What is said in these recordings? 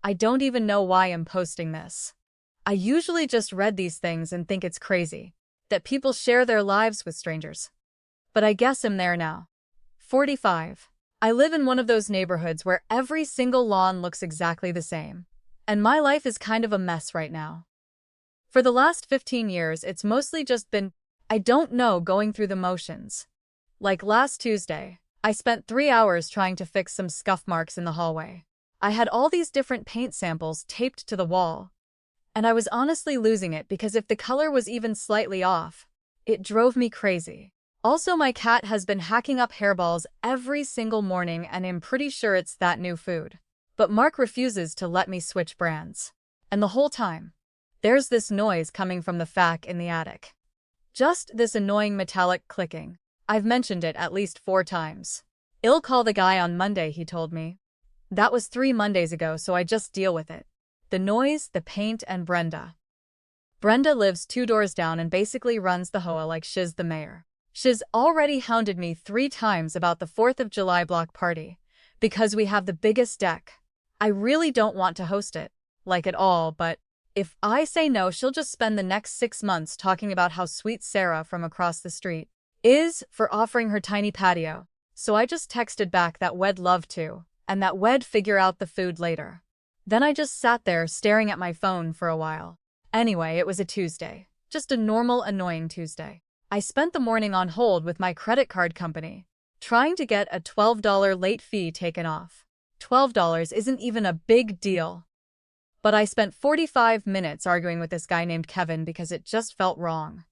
I don't even know why I'm posting this. I usually just read these things and think it's crazy that people share their lives with strangers. But I guess I'm there now. 45. I live in one of those neighborhoods where every single lawn looks exactly the same. And my life is kind of a mess right now. For the last 15 years, it's mostly just been, I don't know, going through the motions. Like last Tuesday, I spent 3 hours trying to fix some scuff marks in the hallway. I had all these different paint samples taped to the wall. And I was honestly losing it because if the color was even slightly off, it drove me crazy. Also, my cat has been hacking up hairballs every single morning and I'm pretty sure it's that new food. But Mark refuses to let me switch brands. And the whole time, there's this noise coming from the fac in the attic. Just this annoying metallic clicking. I've mentioned it at least 4 times. I'll call the guy on Monday, he told me. That was 3 Mondays ago, so I just deal with it. The noise, the paint, and Brenda. Brenda lives 2 doors down and basically runs the hoa like she's the mayor. She's already hounded me 3 times about the 4th of July block party, because we have the biggest deck. I really don't want to host it, like at all, but if I say no, she'll just spend the next 6 months talking about how sweet Sarah from across the street is for offering her tiny patio. So I just texted back that we'd love to, and that we'd figure out the food later. Then I just sat there staring at my phone for a while. Anyway, it was a Tuesday. Just a normal, annoying Tuesday. I spent the morning on hold with my credit card company, trying to get a $12 late fee taken off. $12 isn't even a big deal. But I spent 45 minutes arguing with this guy named Kevin because it just felt wrong.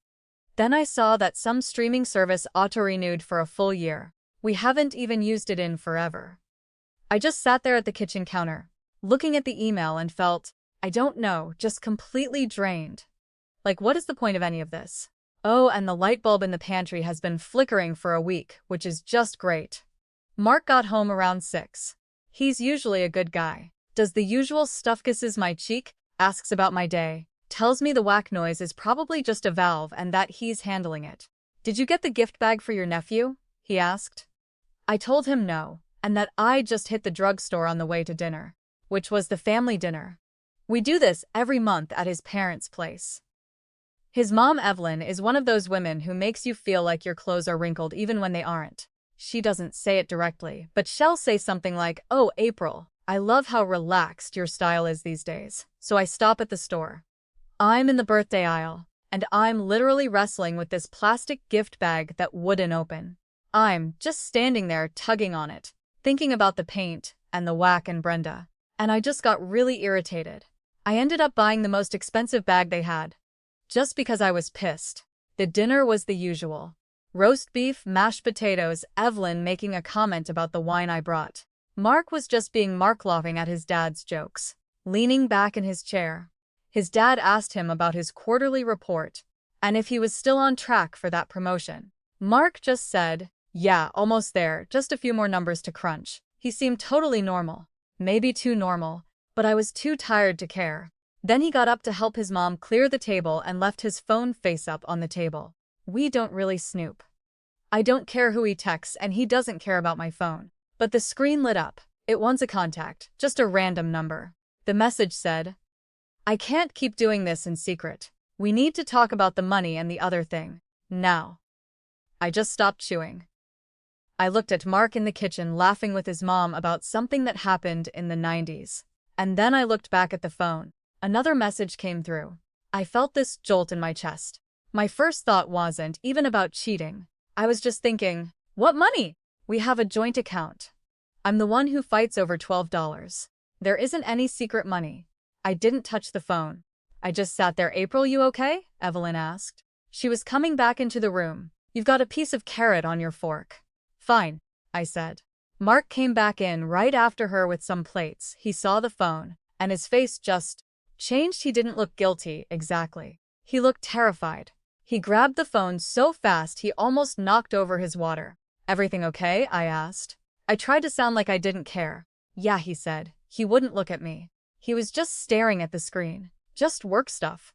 Then I saw that some streaming service auto-renewed for a full year. We haven't even used it in forever. I just sat there at the kitchen counter, looking at the email and felt, I don't know, just completely drained. Like, what is the point of any of this? Oh, and the light bulb in the pantry has been flickering for a week, which is just great. Mark got home around 6. He's usually a good guy. Does the usual stuff, kisses my cheek, asks about my day, tells me the whack noise is probably just a valve and that he's handling it. Did you get the gift bag for your nephew? He asked. I told him no, and that I just hit the drugstore on the way to dinner, which was the family dinner. We do this every month at his parents' place. His mom, Evelyn, is one of those women who makes you feel like your clothes are wrinkled even when they aren't. She doesn't say it directly, but she'll say something like, "Oh, April, I love how relaxed your style is these days." So I stop at the store. I'm in the birthday aisle, and I'm literally wrestling with this plastic gift bag that wouldn't open. I'm just standing there tugging on it, thinking about the paint and the whack and Brenda. And I just got really irritated. I ended up buying the most expensive bag they had, just because I was pissed. The dinner was the usual. Roast beef, mashed potatoes, Evelyn making a comment about the wine I brought. Mark was just being Mark, laughing at his dad's jokes, leaning back in his chair. His dad asked him about his quarterly report, and if he was still on track for that promotion. Mark just said, "Yeah, almost there, just a few more numbers to crunch." He seemed totally normal, maybe too normal, but I was too tired to care. Then he got up to help his mom clear the table and left his phone face up on the table. We don't really snoop. I don't care who he texts and he doesn't care about my phone. But the screen lit up. It wants a contact, just a random number. The message said, "I can't keep doing this in secret. We need to talk about the money and the other thing. Now." I just stopped chewing. I looked at Mark in the kitchen laughing with his mom about something that happened in the 90s. And then I looked back at the phone. Another message came through. I felt this jolt in my chest. My first thought wasn't even about cheating. I was just thinking, what money? We have a joint account. I'm the one who fights over $12. There isn't any secret money. I didn't touch the phone. I just sat there. "April, you okay?" Evelyn asked. She was coming back into the room. "You've got a piece of carrot on your fork." "Fine," I said. Mark came back in right after her with some plates. He saw the phone, and his face just changed. He didn't look guilty, exactly. He looked terrified. He grabbed the phone so fast he almost knocked over his water. "Everything okay?" I asked. I tried to sound like I didn't care. "Yeah," he said. He wouldn't look at me. He was just staring at the screen. Just work stuff.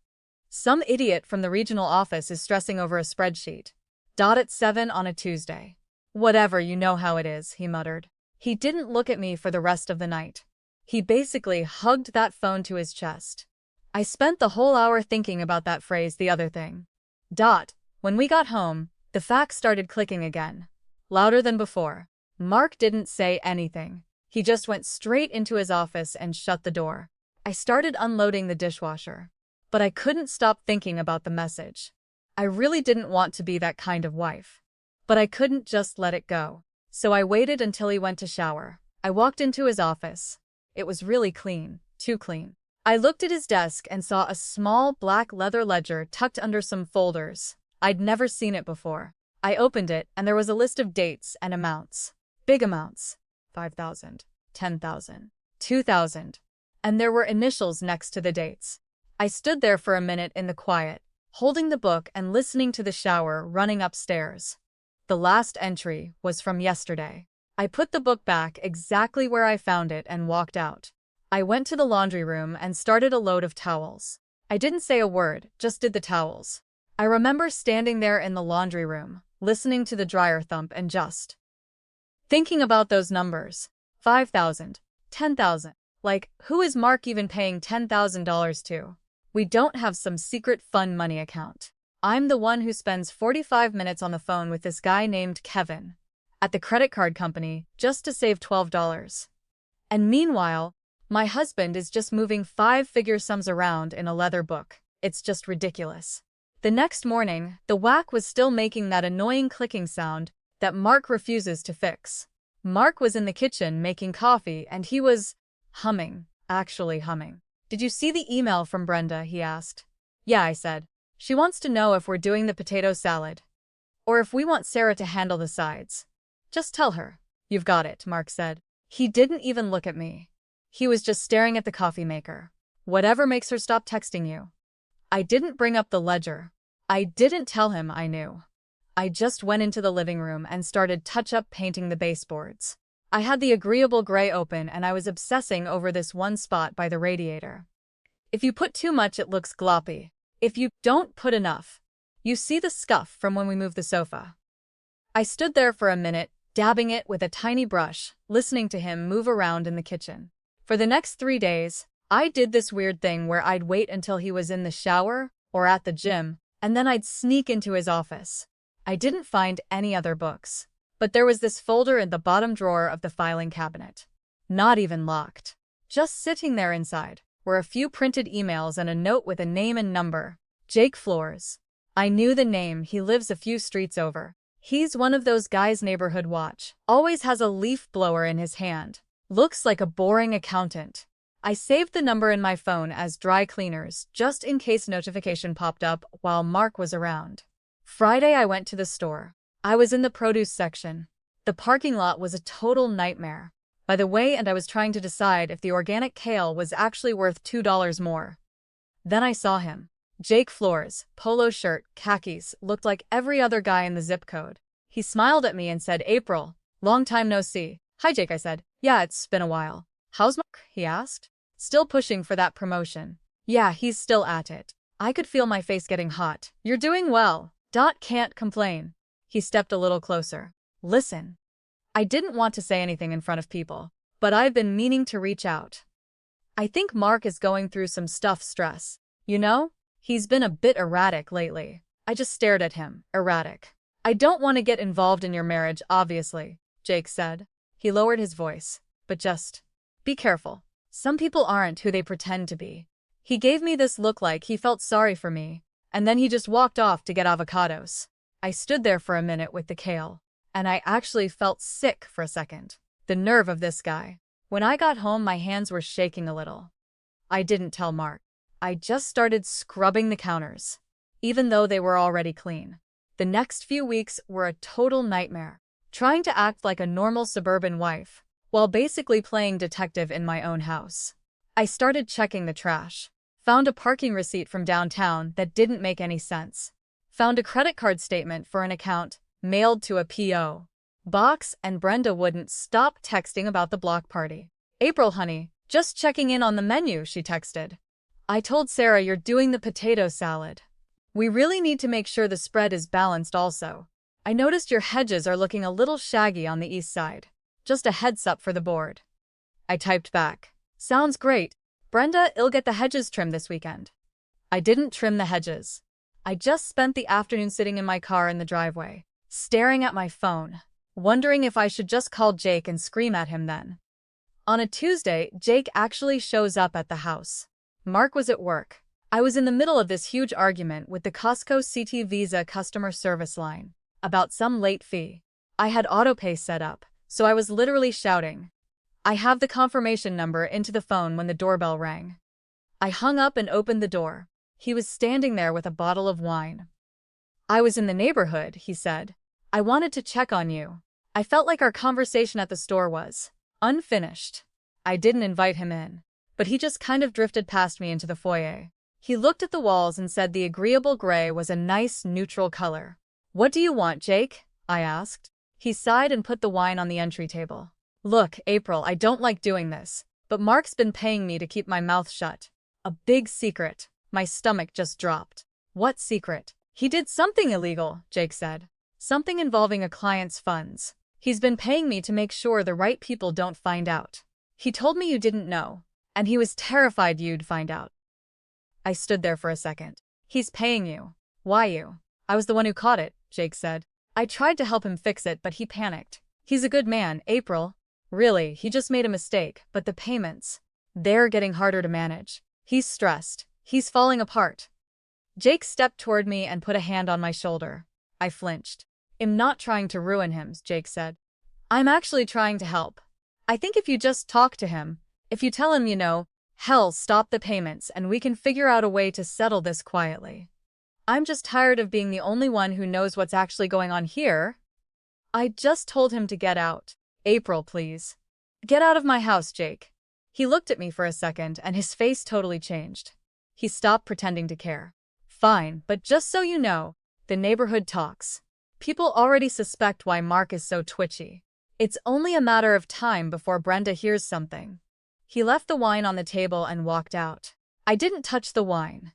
Some idiot from the regional office is stressing over a spreadsheet. At 7 on a Tuesday. "Whatever, you know how it is," he muttered. He didn't look at me for the rest of the night. He basically hugged that phone to his chest. I spent the whole hour thinking about that phrase, the other thing. When we got home, the facts started clicking again. Louder than before. Mark didn't say anything. He just went straight into his office and shut the door. I started unloading the dishwasher. But I couldn't stop thinking about the message. I really didn't want to be that kind of wife. But I couldn't just let it go. So I waited until he went to shower. I walked into his office. It was really clean, too clean. I looked at his desk and saw a small black leather ledger tucked under some folders. I'd never seen it before. I opened it and there was a list of dates and amounts. Big amounts. 5,000, 10,000, 2,000. And there were initials next to the dates. I stood there for a minute in the quiet, holding the book and listening to the shower running upstairs. The last entry was from yesterday. I put the book back exactly where I found it and walked out. I went to the laundry room and started a load of towels. I didn't say a word, just did the towels. I remember standing there in the laundry room, listening to the dryer thump and just thinking about those numbers. 5,000, 10,000. Like, who is Mark even paying $10,000 to? We don't have some secret fun money account. I'm the one who spends 45 minutes on the phone with this guy named Kevin at the credit card company just to save $12. And meanwhile, my husband is just moving five-figure sums around in a leather book. It's just ridiculous. The next morning, the whack was still making that annoying clicking sound that Mark refuses to fix. Mark was in the kitchen making coffee and he was humming, actually humming. "Did you see the email from Brenda?" he asked. "Yeah," I said. "She wants to know if we're doing the potato salad. Or if we want Sarah to handle the sides." "Just tell her." "You've got it," Mark said. He didn't even look at me. He was just staring at the coffee maker. "Whatever makes her stop texting you." I didn't bring up the ledger. I didn't tell him I knew. I just went into the living room and started touch-up painting the baseboards. I had the agreeable gray open and I was obsessing over this one spot by the radiator. If you put too much, it looks gloppy. If you don't put enough, you see the scuff from when we moved the sofa. I stood there for a minute, dabbing it with a tiny brush, listening to him move around in the kitchen. For the next 3 days, I did this weird thing where I'd wait until he was in the shower or at the gym, and then I'd sneak into his office. I didn't find any other books, but there was this folder in the bottom drawer of the filing cabinet. Not even locked. Just sitting there inside were a few printed emails and a note with a name and number. Jake Flores. I knew the name, he lives a few streets over. He's one of those guys neighborhood watch. Always has a leaf blower in his hand. Looks like a boring accountant. I saved the number in my phone as dry cleaners, just in case notification popped up while Mark was around. Friday I went to the store. I was in the produce section. The parking lot was a total nightmare. By the way, and I was trying to decide if the organic kale was actually worth $2 more. Then I saw him. Jake Flores, polo shirt, khakis, looked like every other guy in the zip code. He smiled at me and said, "April, long time no see." "Hi Jake," I said. "Yeah, it's been a while." "How's Mark?" he asked. "Still pushing for that promotion." "Yeah, he's still at it." I could feel my face getting hot. "You're doing well. Can't complain." He stepped a little closer. "Listen." I didn't want to say anything in front of people, but I've been meaning to reach out. I think Mark is going through some stress. You know? He's been a bit erratic lately. I just stared at him. Erratic. "I don't want to get involved in your marriage, obviously," Jake said. He lowered his voice. "But just be careful. Some people aren't who they pretend to be." He gave me this look like he felt sorry for me, and then he just walked off to get avocados. I stood there for a minute with the kale, and I actually felt sick for a second. The nerve of this guy. When I got home, my hands were shaking a little. I didn't tell Mark. I just started scrubbing the counters, even though they were already clean. The next few weeks were a total nightmare, trying to act like a normal suburban wife, while basically playing detective in my own house. I started checking the trash. Found a parking receipt from downtown that didn't make any sense. Found a credit card statement for an account, mailed to a P.O. box, and Brenda wouldn't stop texting about the block party. "April, honey, just checking in on the menu," she texted. "I told Sarah you're doing the potato salad. We really need to make sure the spread is balanced also. I noticed your hedges are looking a little shaggy on the east side. Just a heads up for the board." I typed back. Sounds great. Brenda, I'll get the hedges trimmed this weekend. I didn't trim the hedges. I just spent the afternoon sitting in my car in the driveway, staring at my phone, wondering if I should just call Jake and scream at him then. On a Tuesday, Jake actually shows up at the house. Mark was at work. I was in the middle of this huge argument with the Costco CT Visa customer service line about some late fee. I had autopay set up, so I was literally shouting. I have the confirmation number into the phone when the doorbell rang. I hung up and opened the door. He was standing there with a bottle of wine. I was in the neighborhood, he said. I wanted to check on you. I felt like our conversation at the store was unfinished. I didn't invite him in, but he just kind of drifted past me into the foyer. He looked at the walls and said the agreeable gray was a nice, neutral color. What do you want, Jake? I asked. He sighed and put the wine on the entry table. Look, April, I don't like doing this, but Mark's been paying me to keep my mouth shut. A big secret. My stomach just dropped. What secret? He did something illegal, Jake said. Something involving a client's funds. He's been paying me to make sure the right people don't find out. He told me you didn't know, and he was terrified you'd find out. I stood there for a second. He's paying you. Why you? I was the one who caught it, Jake said. I tried to help him fix it, but he panicked. He's a good man, April. Really, he just made a mistake, but the payments, they're getting harder to manage. He's stressed. He's falling apart. Jake stepped toward me and put a hand on my shoulder. I flinched. I'm not trying to ruin him, Jake said. I'm actually trying to help. I think if you just talk to him, if you tell him, hell, stop the payments and we can figure out a way to settle this quietly. I'm just tired of being the only one who knows what's actually going on here. I just told him to get out. April, please. Get out of my house, Jake. He looked at me for a second and his face totally changed. He stopped pretending to care. Fine, but just so you know, the neighborhood talks. People already suspect why Mark is so twitchy. It's only a matter of time before Brenda hears something. He left the wine on the table and walked out. I didn't touch the wine.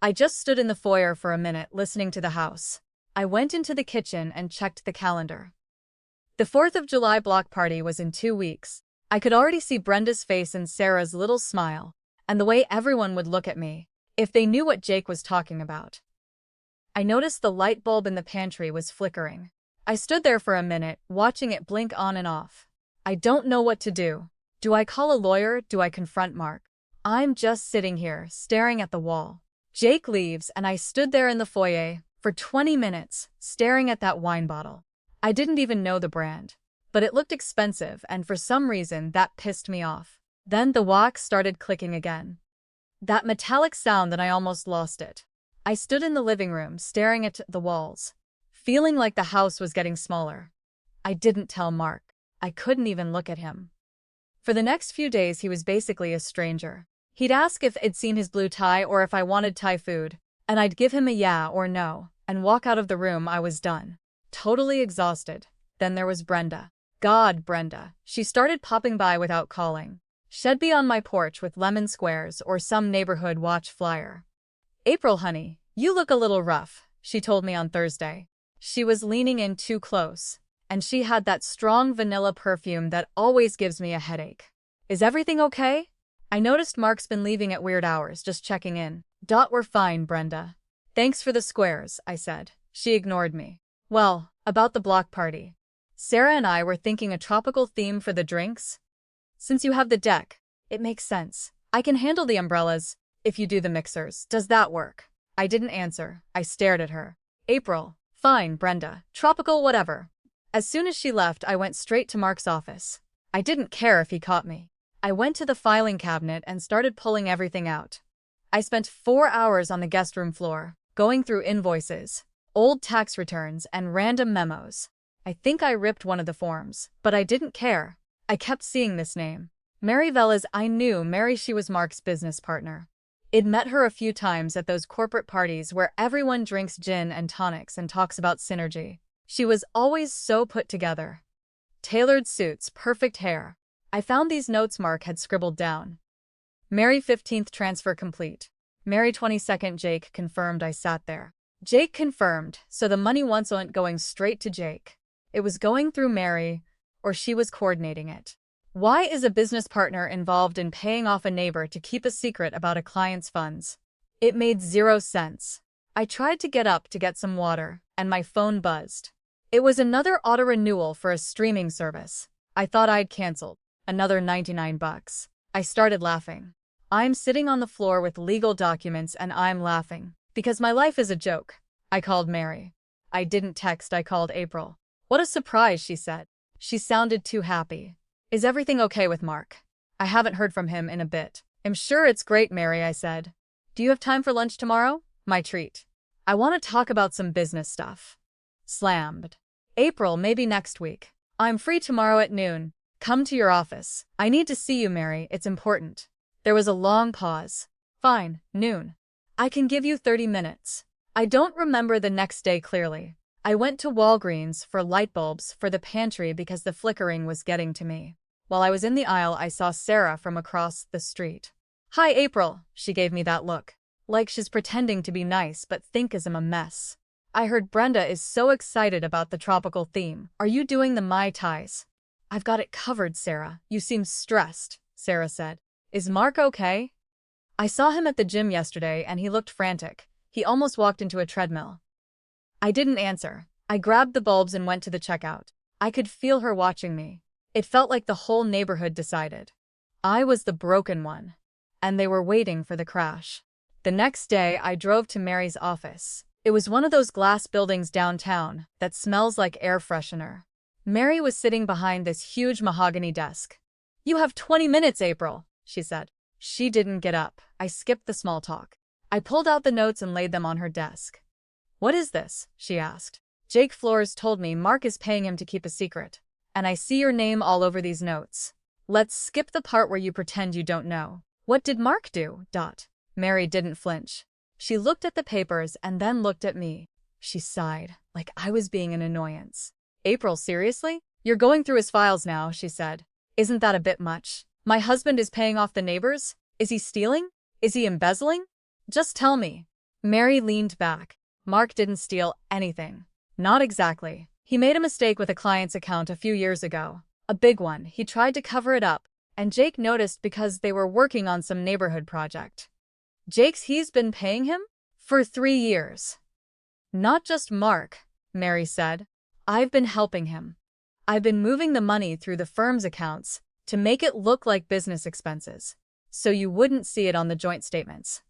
I just stood in the foyer for a minute listening to the house. I went into the kitchen and checked the calendar. The 4th of July block party was in 2 weeks. I could already see Brenda's face and Sarah's little smile, and the way everyone would look at me if they knew what Jake was talking about. I noticed the light bulb in the pantry was flickering. I stood there for a minute, watching it blink on and off. I don't know what to do. Do I call a lawyer? Do I confront Mark? I'm just sitting here, staring at the wall. Jake leaves, and I stood there in the foyer for 20 minutes, staring at that wine bottle. I didn't even know the brand, but it looked expensive, and for some reason that pissed me off. Then the wax started clicking again. That metallic sound that I almost lost it. I stood in the living room, staring at the walls, feeling like the house was getting smaller. I didn't tell Mark. I couldn't even look at him. For the next few days, he was basically a stranger. He'd ask if I'd seen his blue tie or if I wanted Thai food, and I'd give him a yeah or no, and walk out of the room. I was done. Totally exhausted. Then there was Brenda. God, Brenda. She started popping by without calling. She'd be on my porch with lemon squares or some neighborhood watch flyer. April, honey, you look a little rough, she told me on Thursday. She was leaning in too close, and she had that strong vanilla perfume that always gives me a headache. Is everything okay? I noticed Mark's been leaving at weird hours, just checking in. We're fine, Brenda. Thanks for the squares, I said. She ignored me. Well, about the block party. Sarah and I were thinking a tropical theme for the drinks. Since you have the deck, it makes sense. I can handle the umbrellas if you do the mixers. Does that work? I didn't answer. I stared at her. April. Fine, Brenda. Tropical whatever. As soon as she left, I went straight to Mark's office. I didn't care if he caught me. I went to the filing cabinet and started pulling everything out. I spent 4 hours on the guest room floor, going through invoices, old tax returns, and random memos. I think I ripped one of the forms, but I didn't care. I kept seeing this name. Mary Velez. I knew Mary. She was Mark's business partner. I'd met her a few times at those corporate parties where everyone drinks gin and tonics and talks about synergy. She was always so put together. Tailored suits, perfect hair. I found these notes Mark had scribbled down. Mary 15th transfer complete. Mary 22nd. Jake confirmed. I sat there. Jake confirmed, so the money wasn't going straight to Jake. It was going through Mary, or she was coordinating it. Why is a business partner involved in paying off a neighbor to keep a secret about a client's funds? It made zero sense. I tried to get up to get some water, and my phone buzzed. It was another auto-renewal for a streaming service. I thought I'd canceled. Another $99. I started laughing. I'm sitting on the floor with legal documents and I'm laughing. Because my life is a joke. I called Mary. I didn't text, I called April. What a surprise, she said. She sounded too happy. Is everything okay with Mark? I haven't heard from him in a bit. I'm sure it's great, Mary, I said. Do you have time for lunch tomorrow? My treat. I want to talk about some business stuff. Slammed. April, maybe next week. I'm free tomorrow at noon. Come to your office. I need to see you, Mary. It's important. There was a long pause. Fine, noon. I can give you 30 minutes. I don't remember the next day clearly. I went to Walgreens for light bulbs for the pantry because the flickering was getting to me. While I was in the aisle, I saw Sarah from across the street. Hi, April. She gave me that look. Like she's pretending to be nice but think I'm a mess. I heard Brenda is so excited about the tropical theme. Are you doing the Mai Tais? I've got it covered, Sarah. You seem stressed, Sarah said. Is Mark okay? I saw him at the gym yesterday and he looked frantic. He almost walked into a treadmill. I didn't answer. I grabbed the bulbs and went to the checkout. I could feel her watching me. It felt like the whole neighborhood decided. I was the broken one. And they were waiting for the crash. The next day, I drove to Mary's office. It was one of those glass buildings downtown that smells like air freshener. Mary was sitting behind this huge mahogany desk. You have 20 minutes, April, she said. She didn't get up. I skipped the small talk. I pulled out the notes and laid them on her desk. What is this? She asked. Jake Flores told me Mark is paying him to keep a secret. And I see your name all over these notes. Let's skip the part where you pretend you don't know. What did Mark do? Mary didn't flinch. She looked at the papers and then looked at me. She sighed, like I was being an annoyance. April, seriously? You're going through his files now, she said. Isn't that a bit much? My husband is paying off the neighbors? Is he stealing? Is he embezzling? Just tell me. Mary leaned back. Mark didn't steal anything. Not exactly. He made a mistake with a client's account a few years ago. A big one. He tried to cover it up, and Jake noticed because they were working on some neighborhood project. He's been paying him? For 3 years. Not just Mark, Mary said. I've been helping him. I've been moving the money through the firm's accounts to make it look like business expenses, so you wouldn't see it on the joint statements.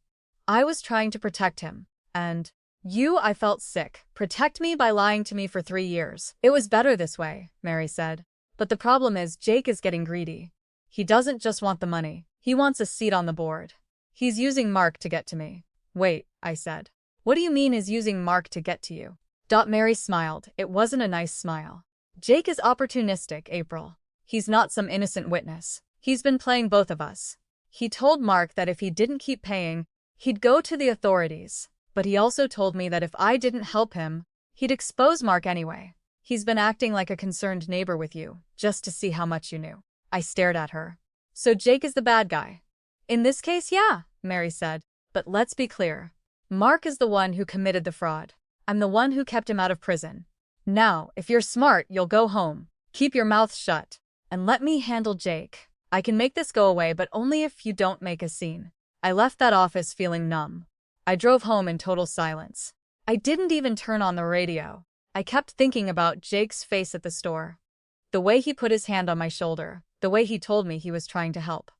I was trying to protect him, and I felt sick. Protect me by lying to me for 3 years. It was better this way, Mary said. But the problem is Jake is getting greedy. He doesn't just want the money. He wants a seat on the board. He's using Mark to get to me. Wait, I said. What do you mean he's using Mark to get to you? Mary smiled. It wasn't a nice smile. Jake is opportunistic, April. He's not some innocent witness. He's been playing both of us. He told Mark that if he didn't keep paying, he'd go to the authorities. But he also told me that if I didn't help him, he'd expose Mark anyway. He's been acting like a concerned neighbor with you, just to see how much you knew. I stared at her. So Jake is the bad guy. In this case, yeah, Mary said. But let's be clear. Mark is the one who committed the fraud. I'm the one who kept him out of prison. Now, if you're smart, you'll go home. Keep your mouth shut. And let me handle Jake. I can make this go away, but only if you don't make a scene. I left that office feeling numb. I drove home in total silence. I didn't even turn on the radio. I kept thinking about Jake's face at the store. The way he put his hand on my shoulder. The way he told me he was trying to help.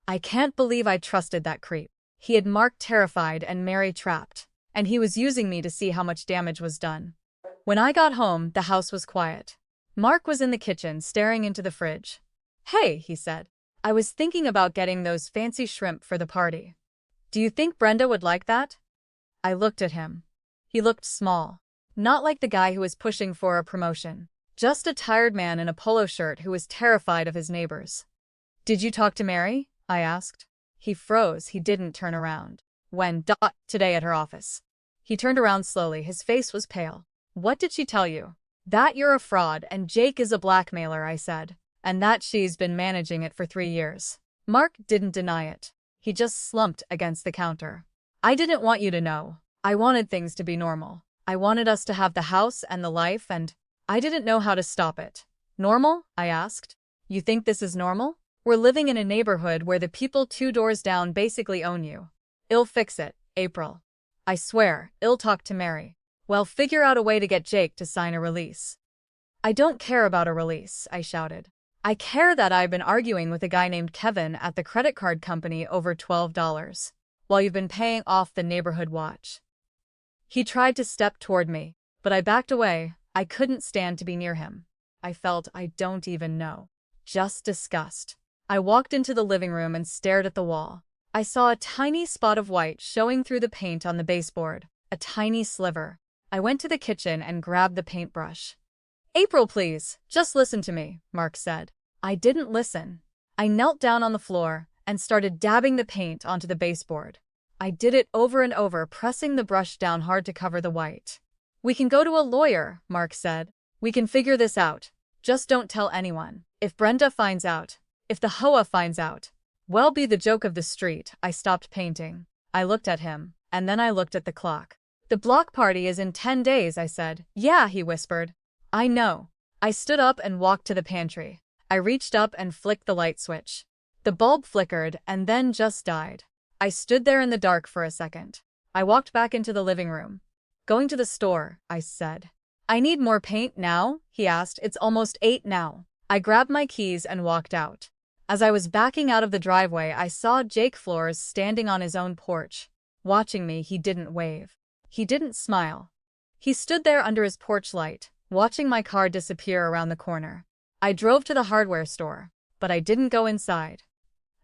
I can't believe I trusted that creep. He had Mark terrified and Mary trapped. And he was using me to see how much damage was done. When I got home, the house was quiet. Mark was in the kitchen, staring into the fridge. Hey, he said. I was thinking about getting those fancy shrimp for the party. Do you think Brenda would like that? I looked at him. He looked small. Not like the guy who was pushing for a promotion. Just a tired man in a polo shirt who was terrified of his neighbors. Did you talk to Mary? I asked. He froze. He didn't turn around. When today at her office. He turned around slowly. His face was pale. What did she tell you? That you're a fraud and Jake is a blackmailer, I said. And that she's been managing it for 3 years. Mark didn't deny it. He just slumped against the counter. I didn't want you to know. I wanted things to be normal. I wanted us to have the house and the life, and I didn't know how to stop it. Normal? I asked. You think this is normal? We're living in a neighborhood where the people 2 doors down basically own you. I'll fix it, April. I swear, I'll talk to Mary. Well, figure out a way to get Jake to sign a release. I don't care about a release, I shouted. I care that I've been arguing with a guy named Kevin at the credit card company over $12, while you've been paying off the neighborhood watch. He tried to step toward me, but I backed away. I couldn't stand to be near him. I felt, I don't even know, just disgust. I walked into the living room and stared at the wall. I saw a tiny spot of white showing through the paint on the baseboard, a tiny sliver. I went to the kitchen and grabbed the paintbrush. April, please, just listen to me, Mark said. I didn't listen. I knelt down on the floor and started dabbing the paint onto the baseboard. I did it over and over, pressing the brush down hard to cover the white. We can go to a lawyer, Mark said. We can figure this out. Just don't tell anyone. If Brenda finds out, if the Hoa finds out, we'll be the joke of the street. I stopped painting. I looked at him, and then I looked at the clock. The block party is in 10 days, I said. Yeah, he whispered. I know. I stood up and walked to the pantry. I reached up and flicked the light switch. The bulb flickered and then just died. I stood there in the dark for a second. I walked back into the living room. Going to the store, I said. I need more paint now, he asked. It's almost 8 now. I grabbed my keys and walked out. As I was backing out of the driveway, I saw Jake Flores standing on his own porch. Watching me, he didn't wave. He didn't smile. He stood there under his porch light, watching my car disappear around the corner. I drove to the hardware store, but I didn't go inside.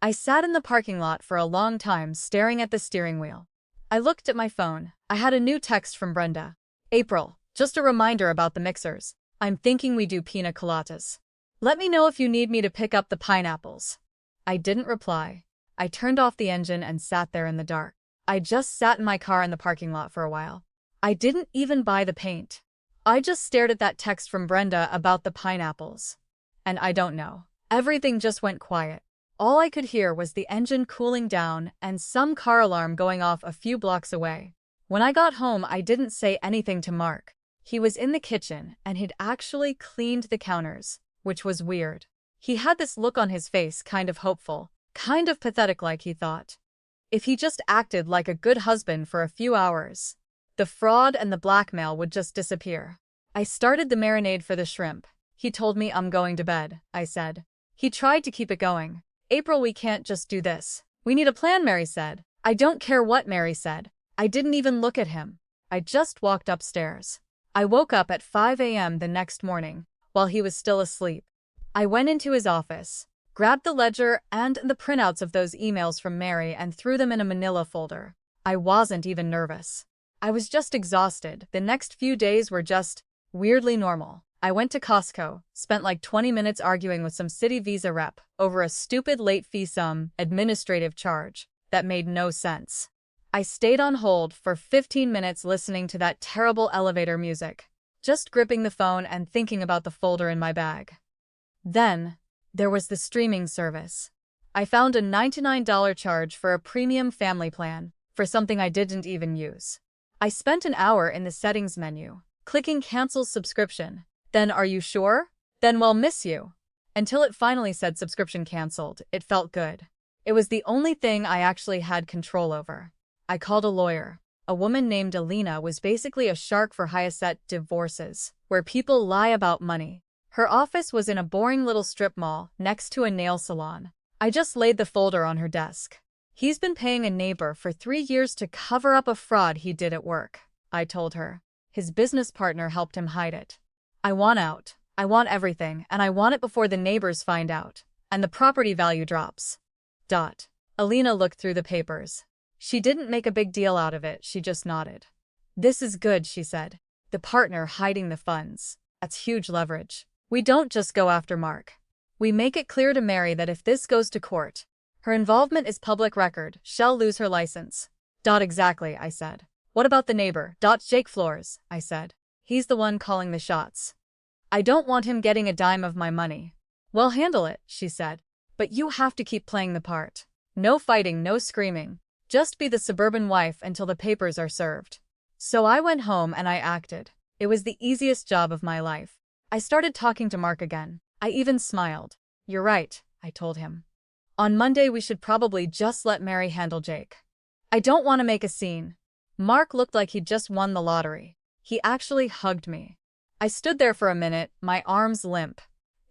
I sat in the parking lot for a long time, staring at the steering wheel. I looked at my phone. I had a new text from Brenda. April, just a reminder about the mixers. I'm thinking we do pina coladas. Let me know if you need me to pick up the pineapples. I didn't reply. I turned off the engine and sat there in the dark. I just sat in my car in the parking lot for a while. I didn't even buy the paint. I just stared at that text from Brenda about the pineapples. And I don't know. Everything just went quiet. All I could hear was the engine cooling down and some car alarm going off a few blocks away. When I got home, I didn't say anything to Mark. He was in the kitchen and he'd actually cleaned the counters, which was weird. He had this look on his face, kind of hopeful, kind of pathetic, like he thought, if he just acted like a good husband for a few hours, the fraud and the blackmail would just disappear. I started the marinade for the shrimp. He told me I'm going to bed, I said. He tried to keep it going. April, we can't just do this. We need a plan, Mary said. I don't care what Mary said. I didn't even look at him. I just walked upstairs. I woke up at 5 a.m. the next morning, while he was still asleep. I went into his office, grabbed the ledger and the printouts of those emails from Mary and threw them in a manila folder. I wasn't even nervous. I was just exhausted. The next few days were just weirdly normal. I went to Costco, spent like 20 minutes arguing with some city Visa rep over a stupid late fee administrative charge that made no sense. I stayed on hold for 15 minutes listening to that terrible elevator music, just gripping the phone and thinking about the folder in my bag. Then, there was the streaming service. I found a $99 charge for a premium family plan for something I didn't even use. I spent an hour in the settings menu, clicking cancel subscription. Then, are you sure? Then we'll miss you. Until it finally said subscription canceled. It felt good. It was the only thing I actually had control over. I called a lawyer. A woman named Alina was basically a shark for high-asset divorces, where people lie about money. Her office was in a boring little strip mall next to a nail salon. I just laid the folder on her desk. He's been paying a neighbor for 3 years to cover up a fraud he did at work, I told her. His business partner helped him hide it. I want out. I want everything, and I want it before the neighbors find out, and the property value drops. Alina looked through the papers. She didn't make a big deal out of it, she just nodded. This is good, she said. The partner hiding the funds. That's huge leverage. We don't just go after Mark. We make it clear to Mary that if this goes to court, her involvement is public record. She'll lose her license. Exactly, I said. What about the neighbor? Jake Flores, I said. He's the one calling the shots. I don't want him getting a dime of my money. We'll handle it, she said. But you have to keep playing the part. No fighting, no screaming. Just be the suburban wife until the papers are served. So I went home and I acted. It was the easiest job of my life. I started talking to Mark again. I even smiled. you're right, I told him. On Monday we should probably just let Mary handle Jake. I don't want to make a scene. Mark looked like he'd just won the lottery. He actually hugged me. I stood there for a minute, my arms limp,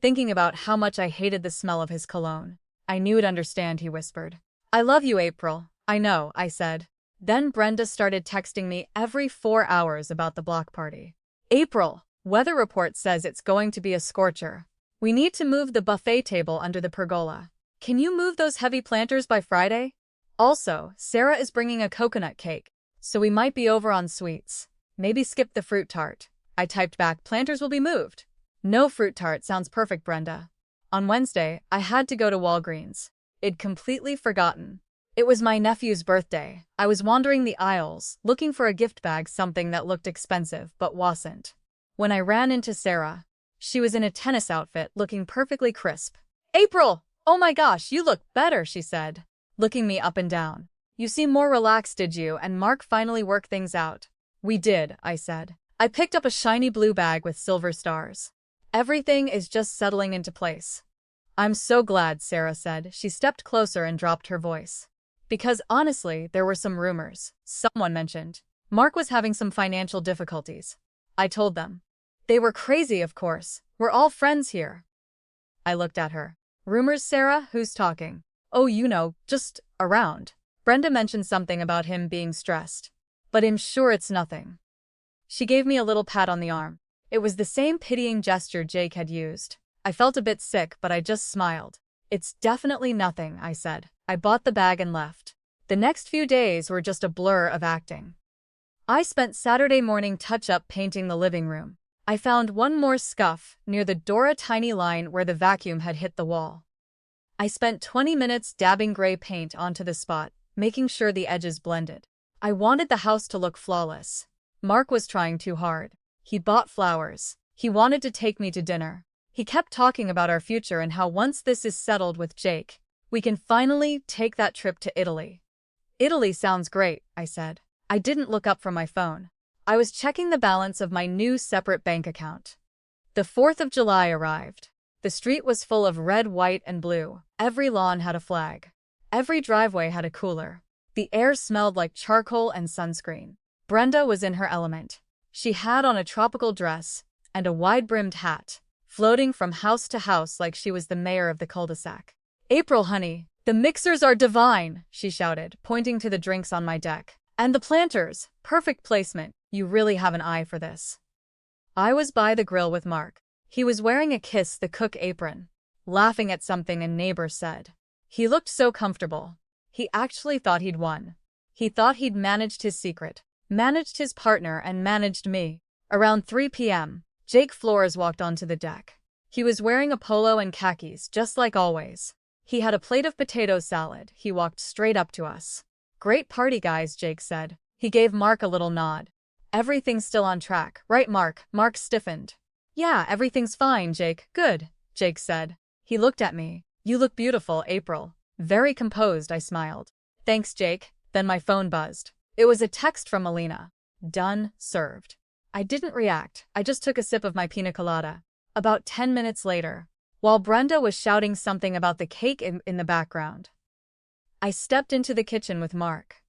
thinking about how much I hated the smell of his cologne. I knew he'd understand, he whispered. I love you, April. I know, I said. Then Brenda started texting me every 4 hours about the block party. April, weather report says it's going to be a scorcher. We need to move the buffet table under the pergola. Can you move those heavy planters by Friday? Also, Sarah is bringing a coconut cake, so we might be over on sweets. Maybe skip the fruit tart. I typed back, planters will be moved. No fruit tart sounds perfect, Brenda. On Wednesday, I had to go to Walgreens. I'd completely forgotten. It was my nephew's birthday. I was wandering the aisles, looking for a gift bag, something that looked expensive but wasn't. When I ran into Sarah, she was in a tennis outfit, looking perfectly crisp. April! Oh my gosh, you look better, she said, looking me up and down. You seem more relaxed, did you and Mark finally work things out? We did, I said. I picked up a shiny blue bag with silver stars. Everything is just settling into place. I'm so glad, Sarah said. She stepped closer and dropped her voice. Because honestly, there were some rumors. Someone mentioned Mark was having some financial difficulties. I told them. They were crazy, of course. We're all friends here. I looked at her. Rumors, Sarah? Who's talking? Oh, you know, just around. Brenda mentioned something about him being stressed. But I'm sure it's nothing. She gave me a little pat on the arm. It was the same pitying gesture Jake had used. I felt a bit sick, but I just smiled. It's definitely nothing, I said. I bought the bag and left. The next few days were just a blur of acting. I spent Saturday morning touch-up painting the living room. I found one more scuff near the door, a tiny line where the vacuum had hit the wall. I spent 20 minutes dabbing gray paint onto the spot, making sure the edges blended. I wanted the house to look flawless. Mark was trying too hard. He bought flowers. He wanted to take me to dinner. He kept talking about our future and how once this is settled with Jake, we can finally take that trip to Italy. Italy sounds great, I said. I didn't look up from my phone. I was checking the balance of my new separate bank account. The 4th of July arrived. The street was full of red, white, and blue. Every lawn had a flag. Every driveway had a cooler. The air smelled like charcoal and sunscreen. Brenda was in her element. She had on a tropical dress and a wide-brimmed hat, floating from house to house like she was the mayor of the cul-de-sac. April, honey, the mixers are divine, she shouted, pointing to the drinks on my deck. And the planters, perfect placement. You really have an eye for this. I was by the grill with Mark. He was wearing a Kiss the Cook apron, laughing at something a neighbor said. He looked so comfortable. He actually thought he'd won. He thought he'd managed his secret, managed his partner, and managed me. Around 3 p.m., Jake Flores walked onto the deck. He was wearing a polo and khakis, just like always. He had a plate of potato salad. He walked straight up to us. Great party, guys, Jake said. He gave Mark a little nod. Everything's still on track, right, Mark? Mark stiffened. Yeah, everything's fine, Jake. Good, Jake said. He looked at me. You look beautiful, April. Very composed, I smiled. Thanks, Jake. Then my phone buzzed. It was a text from Alina. Done, served. I didn't react. I just took a sip of my pina colada. About 10 minutes later, while Brenda was shouting something about the cake in the background, I stepped into the kitchen with Mark.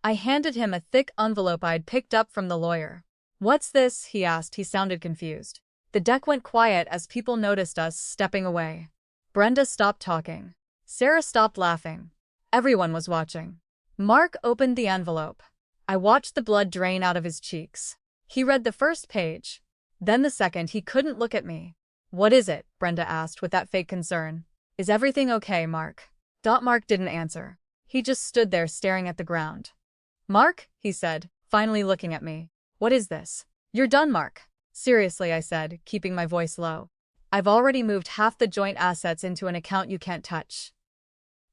I handed him a thick envelope I'd picked up from the lawyer. What's this? He asked. He sounded confused. The deck went quiet as people noticed us stepping away. Brenda stopped talking. Sarah stopped laughing. Everyone was watching. Mark opened the envelope. I watched the blood drain out of his cheeks. He read the first page. Then the second. He couldn't look at me. What is it? Brenda asked with that fake concern. Is everything okay, Mark? Mark didn't answer. He just stood there staring at the ground. Mark, he said, finally looking at me. What is this? You're done, Mark. Seriously, I said, keeping my voice low. I've already moved half the joint assets into an account you can't touch.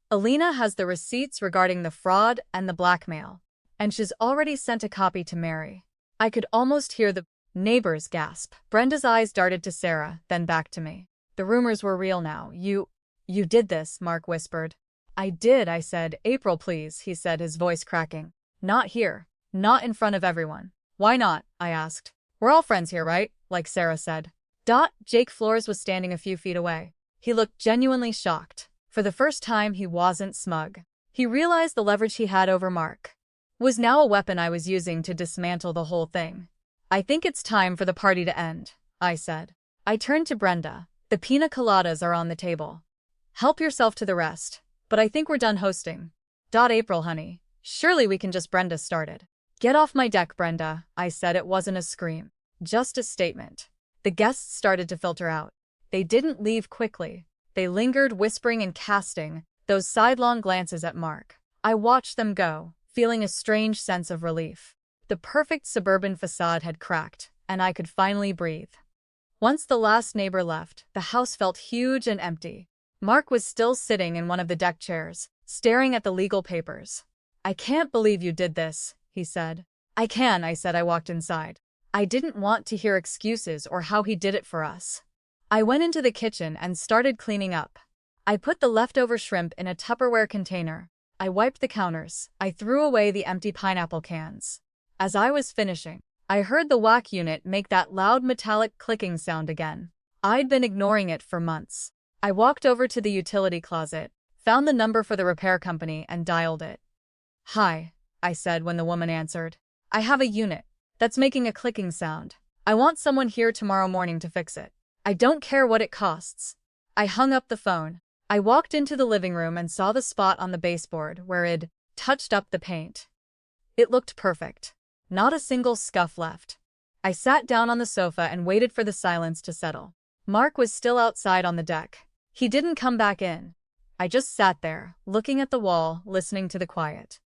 Alina has the receipts regarding the fraud and the blackmail, and she's already sent a copy to Mary. I could almost hear the neighbors gasp. Brenda's eyes darted to Sarah, then back to me. The rumors were real now. You did this, Mark whispered. I did, I said. April, please, he said, his voice cracking. Not here. Not in front of everyone. Why not? I asked. We're all friends here, right? Like Sarah said. Jake Flores was standing a few feet away. He looked genuinely shocked. For the first time, he wasn't smug. He realized the leverage he had over Mark was now a weapon I was using to dismantle the whole thing. "I think it's time for the party to end," I said. I turned to Brenda. "The pina coladas are on the table. Help yourself to the rest. But I think we're done hosting." "April, honey. Surely we can just," Brenda started. "Get off my deck, Brenda," I said. It wasn't a scream, just a statement. The guests started to filter out. They didn't leave quickly. They lingered, whispering and casting those sidelong glances at Mark. I watched them go, feeling a strange sense of relief. The perfect suburban facade had cracked, and I could finally breathe. Once the last neighbor left, the house felt huge and empty. Mark was still sitting in one of the deck chairs, staring at the legal papers. "I can't believe you did this," he said. "I can," I said. I walked inside. I didn't want to hear excuses or how he did it for us. I went into the kitchen and started cleaning up. I put the leftover shrimp in a Tupperware container. I wiped the counters. I threw away the empty pineapple cans. As I was finishing, I heard the whack unit make that loud metallic clicking sound again. I'd been ignoring it for months. I walked over to the utility closet, found the number for the repair company, and dialed it. "Hi," I said when the woman answered. "I have a unit that's making a clicking sound. I want someone here tomorrow morning to fix it. I don't care what it costs." I hung up the phone. I walked into the living room and saw the spot on the baseboard where I'd touched up the paint. It looked perfect. Not a single scuff left. I sat down on the sofa and waited for the silence to settle. Mark was still outside on the deck. He didn't come back in. I just sat there, looking at the wall, listening to the quiet.